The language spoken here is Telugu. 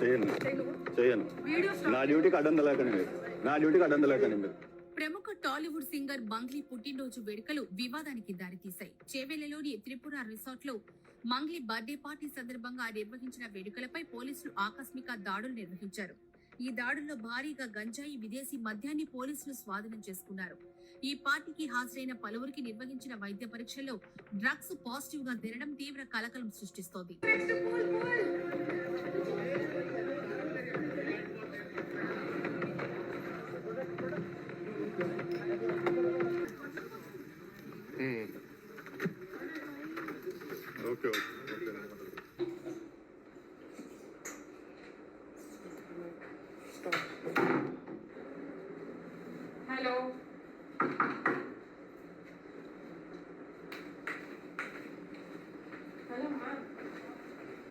చేయను చేయను నా డ్యూటీకి అడ్డం లేకని మీరు. ప్రముఖ టాలీవుడ్ సింగర్ మంగ్లీ పుట్టినరోజు వేడుకలు వివాదానికి దారితీశాయి. చేవెళ్లలోని త్రిపుర రిసార్ట్ లో మంగ్లీ బర్త్డే పార్టీ సందర్భంగా నిర్వహించిన వేడుకలపై పోలీసులు ఆకస్మిక దాడులు నిర్వహించారు. ఈ దాడుల్లో భారీగా గంజాయి, విదేశీ మద్యాన్ని పోలీసులు స్వాధీనం చేసుకున్నారు. ఈ పార్టీకి హాజరైన పలువురికి నిర్వహించిన వైద్య పరీక్షల్లో డ్రగ్స్ పాజిటివ్ గా తేలడం తీవ్ర కలకలం సృష్టిస్తోంది.